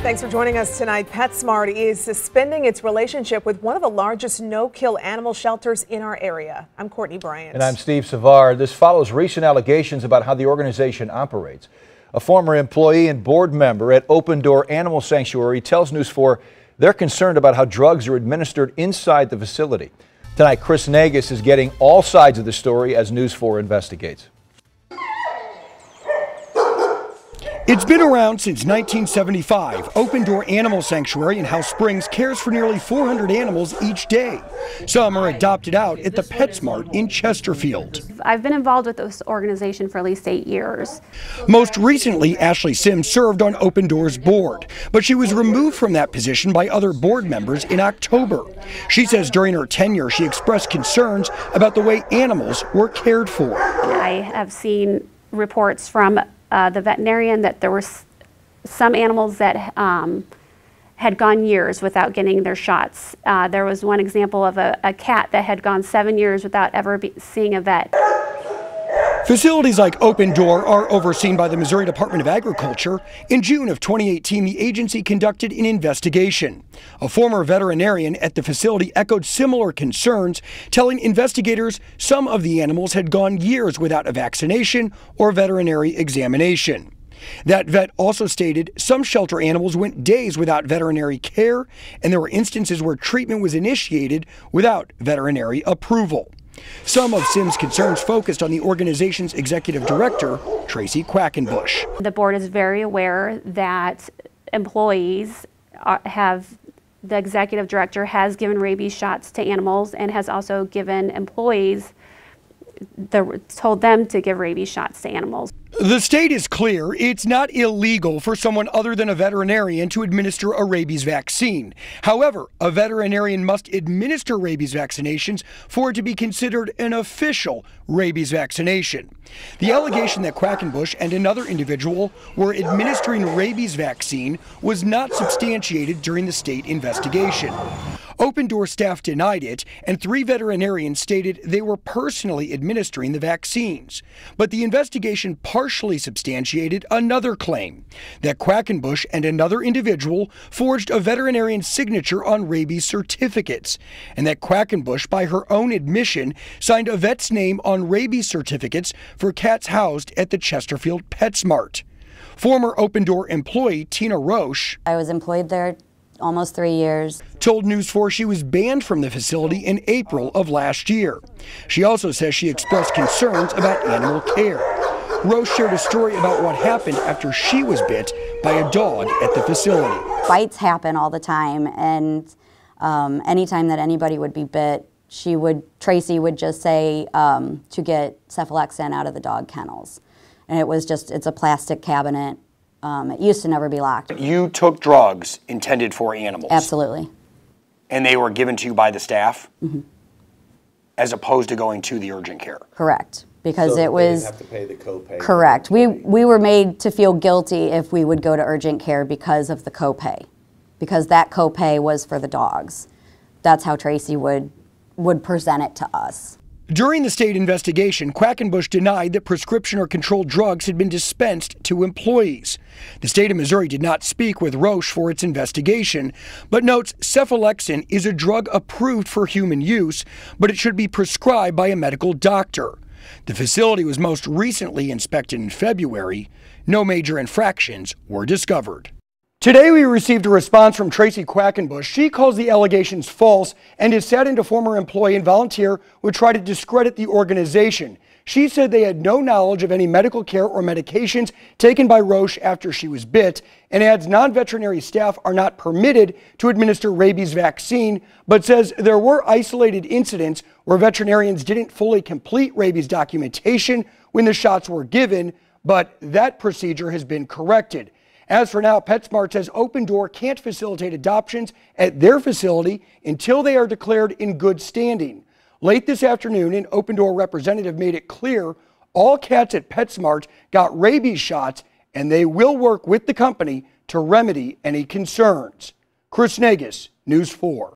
Thanks for joining us tonight. PetSmart is suspending its relationship with one of the largest no-kill animal shelters in our area. I'm Courtney Bryant. And I'm Steve Savard. This follows recent allegations about how the organization operates. A former employee and board member at Open Door Animal Sanctuary tells News 4 they're concerned about how drugs are administered inside the facility. Tonight, Chris Nagus is getting all sides of the story as News 4 investigates. It's been around since 1975. Open Door Animal Sanctuary in House Springs cares for nearly 400 animals each day. Some are adopted out at the PetSmart in Chesterfield. I've been involved with this organization for at least 8 years. Most recently, Ashley Sims served on Open Door's board, but she was removed from that position by other board members in October. She says during her tenure, she expressed concerns about the way animals were cared for. I have seen reports from the veterinarian that there were some animals that had gone years without getting their shots. There was one example of a cat that had gone 7 years without ever seeing a vet. Facilities like Open Door are overseen by the Missouri Department of Agriculture. In June of 2018, the agency conducted an investigation. A former veterinarian at the facility echoed similar concerns, telling investigators some of the animals had gone years without a vaccination or veterinary examination. That vet also stated some shelter animals went days without veterinary care, and there were instances where treatment was initiated without veterinary approval. Some of Sims' concerns focused on the organization's executive director, Tracy Quackenbush. The board is very aware that employees the executive director has given rabies shots to animals and has also given employees, told them to give rabies shots to animals. The state is clear it's not illegal for someone other than a veterinarian to administer a rabies vaccine. However, a veterinarian must administer rabies vaccinations for it to be considered an official rabies vaccination. The allegation that Quackenbush and another individual were administering rabies vaccine was not substantiated during the state investigation. Open Door staff denied it, and 3 veterinarians stated they were personally administering the vaccines. But the investigation partially substantiated another claim, that Quackenbush and another individual forged a veterinarian's signature on rabies certificates, and that Quackenbush, by her own admission, signed a vet's name on rabies certificates for cats housed at the Chesterfield PetSmart. Former Open Door employee Tina Roche, I was employed there almost 3 years, told News 4 she was banned from the facility in April of last year. She also says she expressed concerns about animal care. Rose shared a story about what happened after she was bit by a dog at the facility. Bites happen all the time, and anytime that anybody would be bit, Tracy would just say to get cephalexin out of the dog kennels. And it's a plastic cabinet. It used to never be locked. You took drugs intended for animals? Absolutely. And they were given to you by the staff? Mm-hmm. As opposed to going to the urgent care? Correct. Because so it was... They have to pay the copay. Correct. We were made to feel guilty if we would go to urgent care because of the copay. Because that copay was for the dogs. That's how Tracy would present it to us. During the state investigation, Quackenbush denied that prescription or controlled drugs had been dispensed to employees. The state of Missouri did not speak with Roche for its investigation, but notes cephalexin is a drug approved for human use, but it should be prescribed by a medical doctor. The facility was most recently inspected in February. No major infractions were discovered. Today we received a response from Tracy Quackenbush. She calls the allegations false and is saddened a former employee and volunteer would try to discredit the organization. She said they had no knowledge of any medical care or medications taken by Roche after she was bit, and adds non-veterinary staff are not permitted to administer rabies vaccine, but says there were isolated incidents where veterinarians didn't fully complete rabies documentation when the shots were given, but that procedure has been corrected. As for now, PetSmart says Open Door can't facilitate adoptions at their facility until they are declared in good standing. Late this afternoon, an Open Door representative made it clear all cats at PetSmart got rabies shots, and they will work with the company to remedy any concerns. Chris Nagus, News 4.